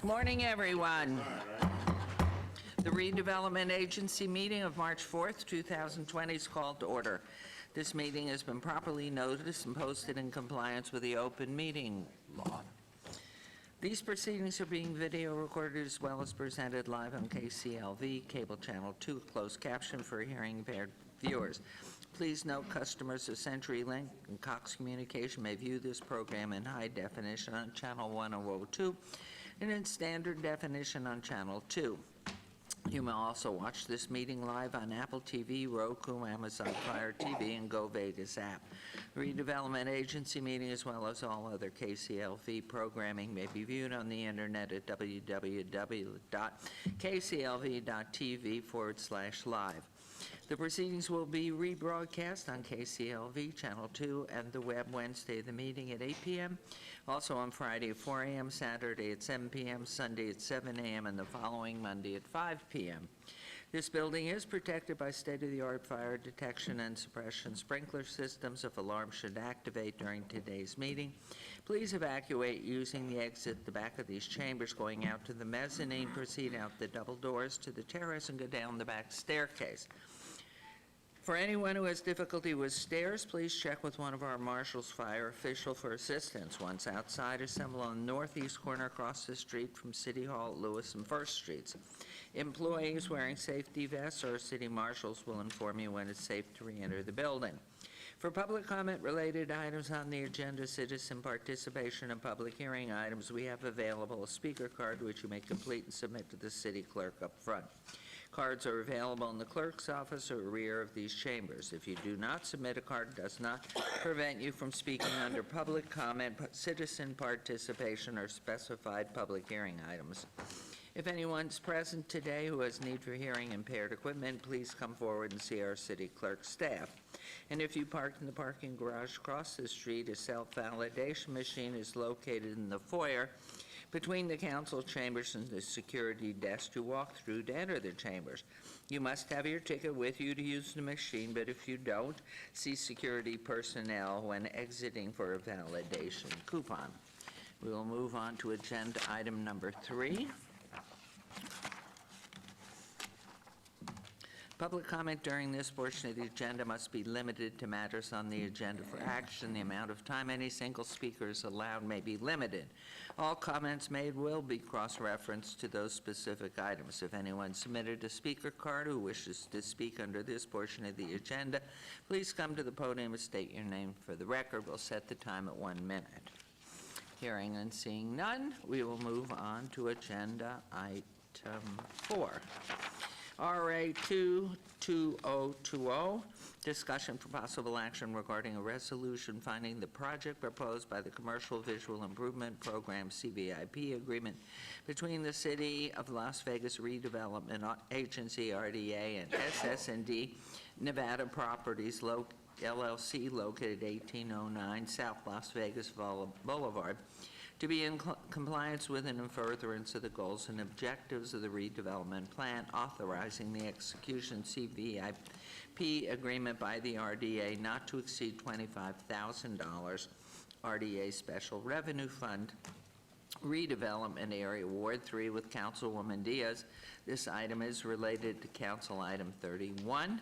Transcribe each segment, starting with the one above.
Good morning, everyone. The Redevelopment Agency meeting of March 4th, 2020 is called to order. This meeting has been properly noticed and posted in compliance with the open meeting law. These proceedings are being video recorded as well as presented live on KCLV, Cable Channel 2, closed caption for hearing impaired viewers. Please note customers of CenturyLink and Cox Communication may view this program in high definition on Channel 102 and in standard definition on Channel 2. You may also watch this meeting live on Apple TV, Roku, Amazon Fire TV, and Go Vegas app. The Redevelopment Agency meeting, as well as all other KCLV programming, may be viewed on the internet at www.kclv.tv/live. The proceedings will be rebroadcast on KCLV Channel 2 and the web Wednesday, the meeting at 8 p.m., also on Friday at 4 a.m., Saturday at 7 p.m., Sunday at 7 a.m., and the following Monday at 5 p.m. This building is protected by state-of-the-art fire detection and suppression sprinkler systems. If alarms should activate during today's meeting, please evacuate using the exit at the back of these chambers, going out to the mezzanine, proceed out the double doors to the terrace, and go down the back staircase. For anyone who has difficulty with stairs, please check with one of our marshal's fire official for assistance. Once outside, assemble on the northeast corner across the street from City Hall, Lewis and First Streets. Employees wearing safety vests or city marshals will inform you when it's safe to re-enter the building. For public comment related items on the agenda, citizen participation, and public hearing items, we have available a speaker card which you may complete and submit to the city clerk up front. Cards are available in the clerk's office or rear of these chambers. If you do not submit a card, it does not prevent you from speaking under public comment, citizen participation, or specified public hearing items. If anyone's present today who has need for hearing impaired equipment, please come forward and see our city clerk staff. And if you parked in the parking garage across the street, a self-validation machine is located in the foyer between the council chambers and the security desk to walk through to enter the chambers. You must have your ticket with you to use the machine, but if you don't, see security personnel when exiting for a validation coupon. We will move on to agenda item number 3. Public comment during this portion of the agenda must be limited to matters on the agenda for action. The amount of time any single speaker is allowed may be limited. All comments made will be cross-referenced to those specific items. If anyone submitted a speaker card who wishes to speak under this portion of the agenda, please come to the podium and state your name for the record. We'll set the time at 1 minute. Hearing and seeing none, we will move on to agenda item 4. RA 22020, discussion for possible action regarding a resolution finding the project proposed by the Commercial Visual Improvement Program CVIP agreement between the City of Las Vegas Redevelopment Agency, RDA, and SS&D Nevada Properties LLC, located 1809 South Las Vegas Boulevard, to be in compliance with and in furtherance of the goals and objectives of the redevelopment plan, authorizing the execution CVIP agreement by the RDA not to exceed $25,000, RDA Special Revenue Fund, Redevelopment Area Ward 3 with Councilwoman Diaz. This item is related to Council Item 31,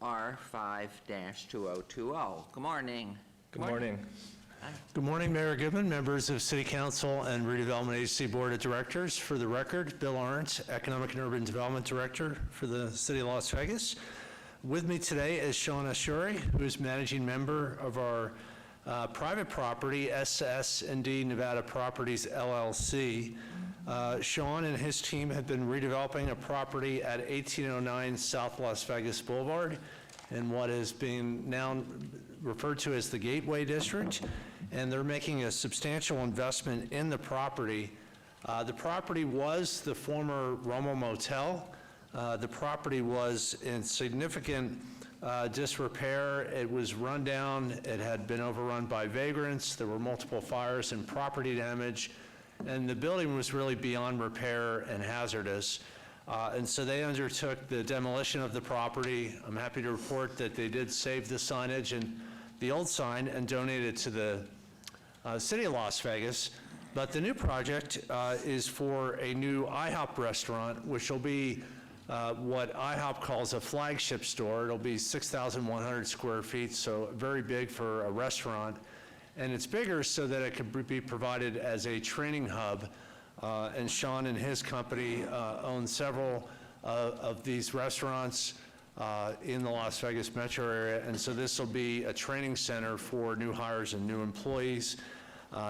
R5-2020. Good morning. Good morning. Hi. Good morning, Mayor Goodman, members of City Council and Redevelopment Agency Board of Directors. For the record, Bill Arndt, Economic and Urban Development Director for the City of Las Vegas. With me today is Sean Ashuri, who is managing member of our private property, SS&D Nevada Properties LLC. Sean and his team have been redeveloping a property at 1809 South Las Vegas Boulevard in what is being now referred to as the Gateway District, and they're making a substantial investment in the property. The property was the former Romo Motel. The property was in significant disrepair. It was run down. It had been overrun by vagrants. There were multiple fires and property damage, and the building was really beyond repair and hazardous. And so they undertook the demolition of the property. I'm happy to report that they did save the signage and the old sign and donate it to the City of Las Vegas. But the new project is for a new IHOP restaurant, which will be what IHOP calls a flagship store. It'll be 6,100 square feet, so very big for a restaurant. And it's bigger so that it could be provided as a training hub. And Sean and his company own several of these restaurants in the Las Vegas metro area. And so this will be a training center for new hires and new employees.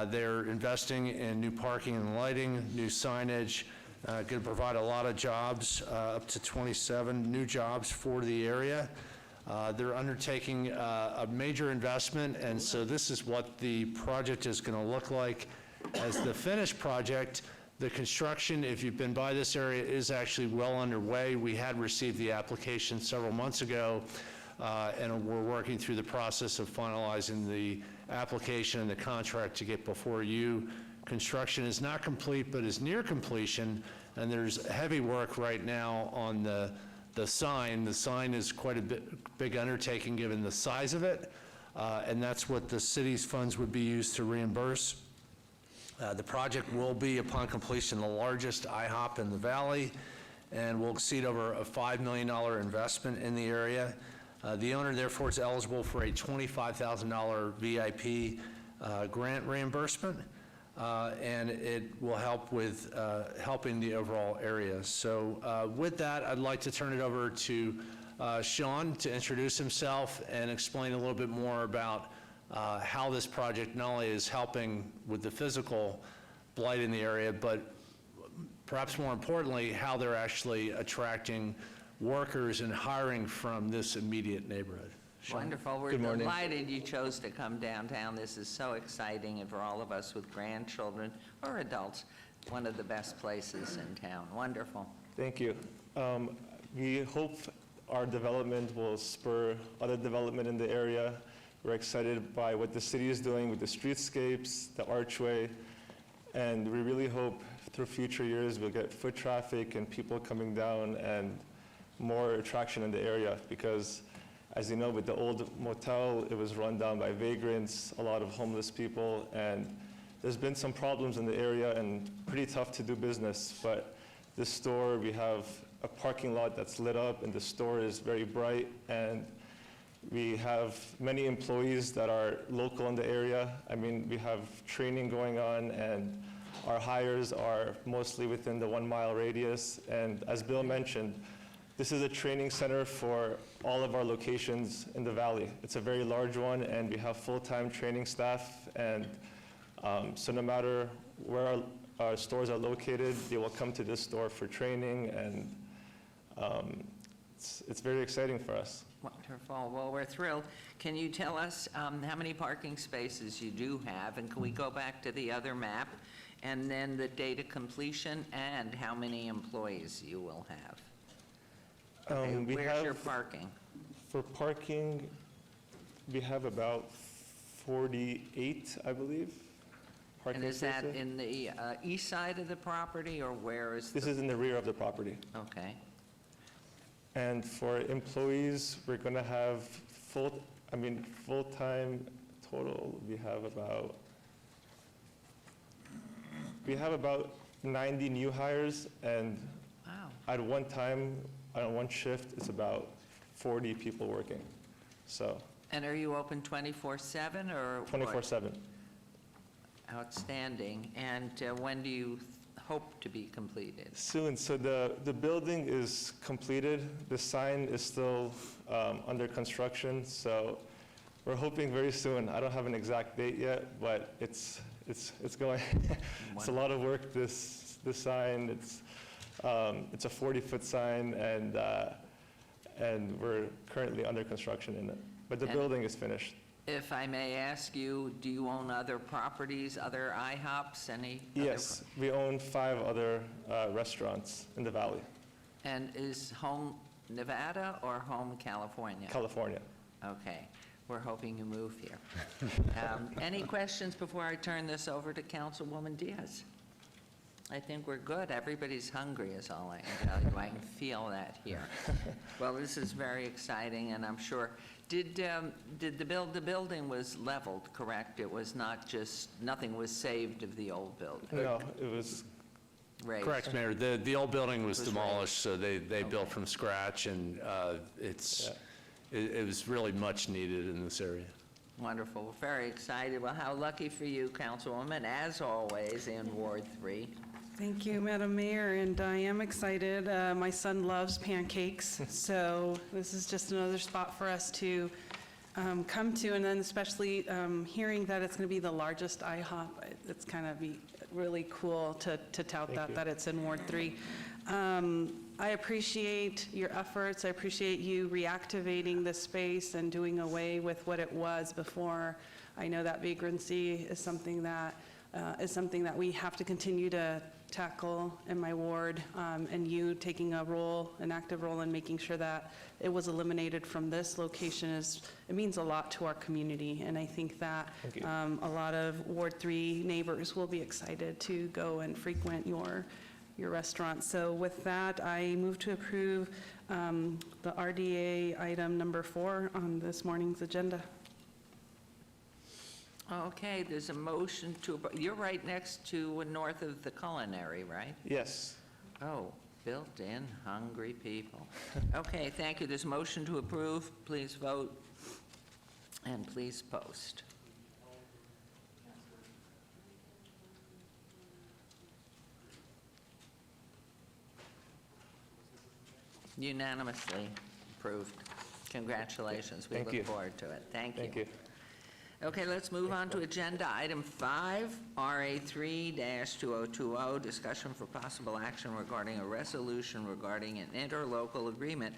They're investing in new parking and lighting, new signage, going to provide a lot of jobs, up to 27 new jobs for the area. They're undertaking a major investment, and so this is what the project is going to look like as the finished project. The construction, if you've been by this area, is actually well underway. We had received the application several months ago, and we're working through the process of finalizing the application and the contract to get before you. Construction is not complete, but is near completion, and there's heavy work right now on the sign. The sign is quite a big undertaking given the size of it, and that's what the city's funds would be used to reimburse. The project will be, upon completion, the largest IHOP in the valley, and will exceed over a $5 million investment in the area. The owner, therefore, is eligible for a $25,000 VIP grant reimbursement, and it will help with helping the overall area. So with that, I'd like to turn it over to Sean to introduce himself and explain a little bit more about how this project not only is helping with the physical blight in the area, but perhaps more importantly, how they're actually attracting workers and hiring from this immediate neighborhood. Sean? Wonderful. We're delighted you chose to come downtown. This is so exciting, and for all of us with grandchildren or adults, one of the best places in town. Wonderful. Thank you. We hope our development will spur other development in the area. We're excited by what the city is doing with the streetscapes, the archway, and we really hope through future years we'll get foot traffic and people coming down and more attraction in the area, because as you know, with the old motel, it was run down by vagrants, a lot of homeless people, and there's been some problems in the area and pretty tough to do business. But this store, we have a parking lot that's lit up and the store is very bright, and we have many employees that are local in the area. I mean, we have training going on, and our hires are mostly within the 1 mile radius. And as Bill mentioned, this is a training center for all of our locations in the valley. It's a very large one, and we have full-time training staff. And so no matter where our stores are located, they will come to this store for training, and it's very exciting for us. Wonderful. Well, we're thrilled. Can you tell us how many parking spaces you do have? And can we go back to the other map? And then the date of completion and how many employees you will have? Okay, where's your parking? For parking, we have about 48, I believe, parking And is that spaces. in the east side of the property, or where is This is in the rear of the property. Okay. And for employees, we're going to have full-time total, we have about 90 new hires, and Wow. at one time, on one shift, it's about 40 people working. So And are you open 24/7 or what? 24/7. Outstanding. And when do you hope to be completed? Soon. So the building is completed. The sign is still under construction. So we're hoping very soon. I don't have an exact date yet, but it's going. It's a lot of work. This sign. It's a 40-foot sign, and we're currently under construction in it. But the building is finished. If I may ask you, do you own other properties, other IHOPs, any? Yes, we own 5 other restaurants in the valley, And is home Nevada or home California? California. Okay, we're hoping you move here. Any questions before I turn this over to Councilwoman Diaz? I think we're good. Everybody's hungry is all I can tell you. I can feel that here. Well, this is very exciting, and I'm sure Did the building was leveled, correct? It was not just, nothing was saved of the old building? No, it was, Raised. Correct, Mayor. The old building was Was demolished, so they built Okay. from scratch, and it was really much needed in this area. Wonderful, very excited. Well, how lucky for you, Councilwoman, as always, in Ward 3. Thank you, Madam Mayor, and I am excited. My son loves pancakes, so this is just another spot for us to come to, and then especially hearing that it's going to be the largest IHOP. It's kind of be really cool to tout that it's in Ward 3. I appreciate your efforts. I appreciate you reactivating this space and doing away with what it was before. I know that vagrancy is something that we have to continue to tackle in my ward, and you taking an active role in making sure that it was eliminated from this location it means a lot to our community, and I think that a lot of Ward 3 neighbors will be excited to go and frequent your restaurant. So with that, I move to approve the RDA item number 4 on this morning's agenda. Okay, there's a motion to, you're right next to, north of the culinary, right? yes. Oh, built-in hungry people. Okay, thank you. There's a motion to approve. Please vote, and please post. Unanimously approved. Congratulations. We Thank look you. forward to it. Thank you. Thank you. Okay, let's move on to agenda item 5, RA3-2020, discussion for possible action regarding a resolution regarding an interlocal agreement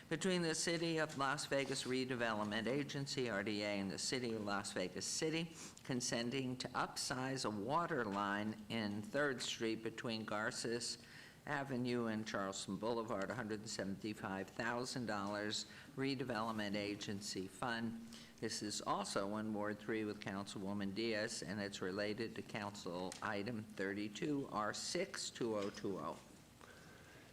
between the City of Las Vegas Redevelopment Agency, RDA, and the City of Las Vegas City, consenting to upsize a water line in 3rd Street between Garces Avenue and Charleston Boulevard, $175,000, Redevelopment Agency Fund. This is also in Ward 3 with Councilwoman Diaz, and it's related to Council Item 32, R6-2020.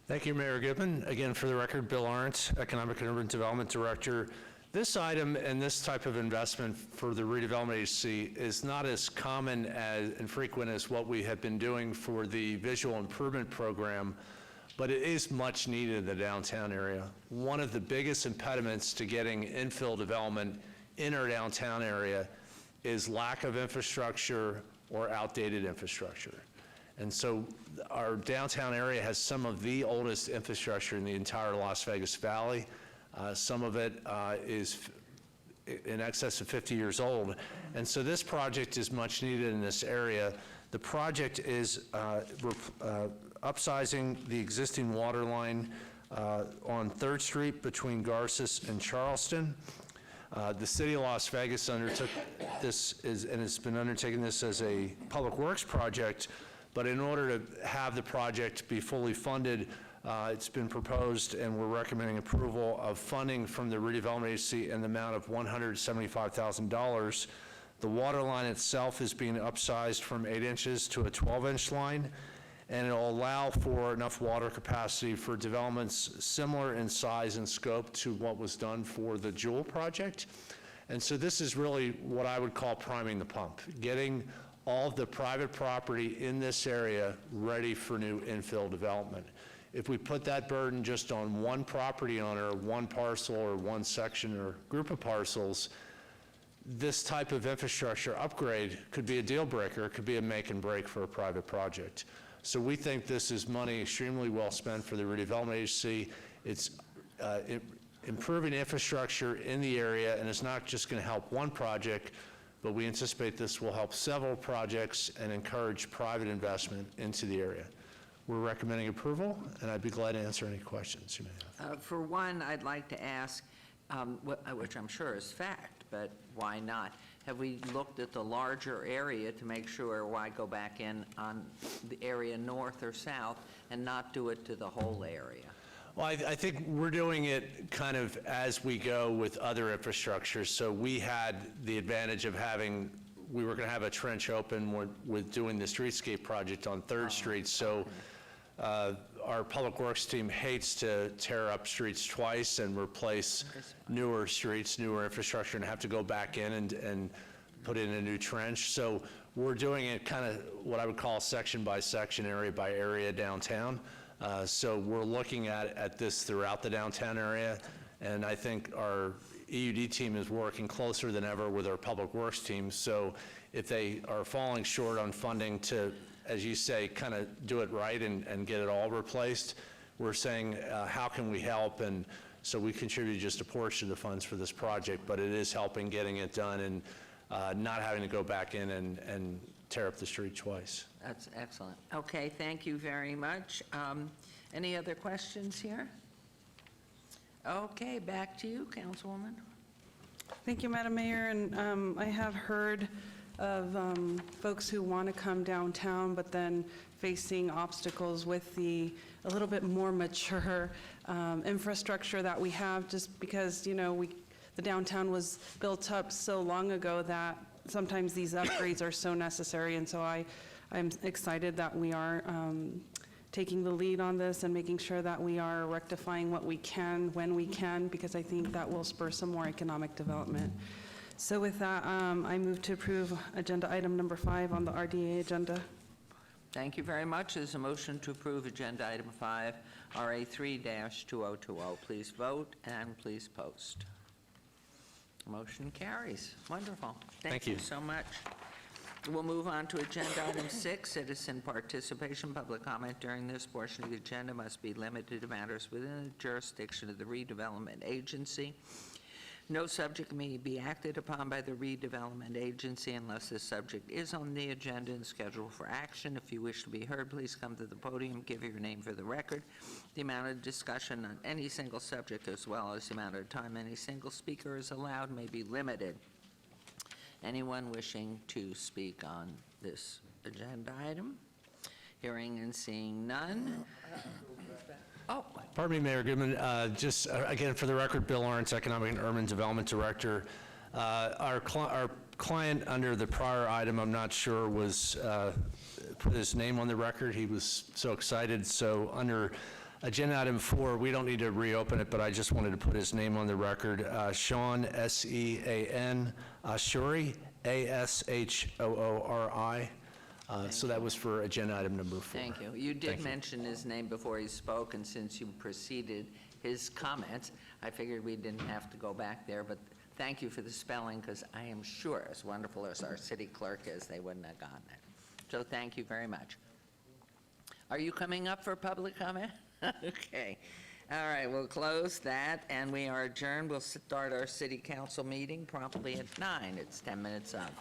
Thank you, Mayor Gibbon. Again, for the record, Bill Arndt, Economic and Urban Development Director. This item and this type of investment for the redevelopment agency is not as common and frequent as what we have been doing for the visual improvement program, but it is much needed in the downtown area. One of the biggest impediments to getting infill development in our downtown area is lack of infrastructure or outdated infrastructure. And so our downtown area has some of the oldest infrastructure in the entire Las Vegas Valley. Some of it is in excess of 50 years old. And so this project is much needed in this area. The project is upsizing the existing water line on 3rd Street between Garces and Charleston. The City of Las Vegas undertook this, and it's been undertaking this as a public works project, but in order to have the project be fully funded, it's been proposed, and we're recommending approval of funding from the redevelopment agency in the amount of $175,000. The water line itself is being upsized from 8 inches to a 12-inch line, and it'll allow for enough water capacity for developments similar in size and scope to what was done for the Jewel project. And so this is really what I would call priming the pump, getting all of the private property in this area ready for new infill development. If we put that burden just on one property owner, one parcel or one section or group of parcels, this type of infrastructure upgrade could be a deal breaker, it could be a make and break for a private project. So we think this is money extremely well spent for the redevelopment agency. It's improving infrastructure in the area, and it's not just going to help one project, but we anticipate this will help several projects and encourage private investment into the area. We're recommending approval, and I'd be glad to answer any questions you may have. For one, I'd like to ask, which I'm sure is fact, but why not? Have we looked at the larger area to make sure why go back in on the area north or south and not do it to the whole area? Well, I think we're doing it kind of as we go with other infrastructure. So we had the advantage of we were going to have a trench open with doing the streetscape project on 3rd Street. So our our Public Works team hates to tear up streets twice and replace newer streets, newer infrastructure, and have to go back in and put in a new trench. So we're doing it kind of what I would call section by section, area by area downtown. So we're looking at this throughout the downtown area, and I think our EUD team is working closer than ever with our Public Works team. So if they are falling short on funding to, as you say, kind of do it right and get it all replaced, we're saying, how can we help? And so we contribute just a portion of the funds for this project, but it is helping getting it done and not having to go back in and tear up the street twice. That's excellent. Okay, thank you very much. Any other questions here? Okay, back to you, Councilwoman. Thank you, Madam Mayor, and I have heard of folks who want to come downtown, but then facing obstacles with a little bit more mature infrastructure that we have, just because, you know, the downtown was built up so long ago that sometimes these upgrades are so necessary, and so I'm excited that we are taking the lead on this and making sure that we are rectifying what we can when we can, because I think that will spur some more economic development. So with that, I move to approve agenda item number 5 on the RDA agenda. Thank you very much. There's a motion to approve agenda item 5, RA 3-2020. Please vote and please post. Motion carries. Wonderful. Thank you. So much. We'll move on to agenda item 6, citizen participation. Public comment during this portion of the agenda must be limited to matters within the jurisdiction of the Redevelopment Agency. No subject may be acted upon by the Redevelopment Agency unless the subject is on the agenda and scheduled for action. If you wish to be heard, please come to the podium, give your name for the record. The amount of discussion on any single subject, as well as the amount of time any single speaker is allowed, may be limited. Anyone wishing to speak on this agenda item? Hearing and seeing none. Oh, Pardon me, Mayor Goodman. Just again, for the record, Bill Lawrence, Economic and Urban Development Director. Our client under the prior item, I'm not sure, was put his name on the record. He was so excited. So under agenda item 4, we don't need to reopen it, but I just wanted to put his name on the record. Sean, S-E-A-N, Ashuri, A-S-H-O-O-R-I. So that was for agenda item number 4. thank you. You did mention his name before he spoke, and since you preceded his comments, I figured we didn't have to go back there, but thank you for the spelling, because I am sure, as wonderful as our city clerk is, they wouldn't have gotten it. So thank you very much. Are you coming up for public comment? Okay. All right, we'll close that, and we are adjourned. We'll start our city council meeting promptly at 9. It's 10 minutes up.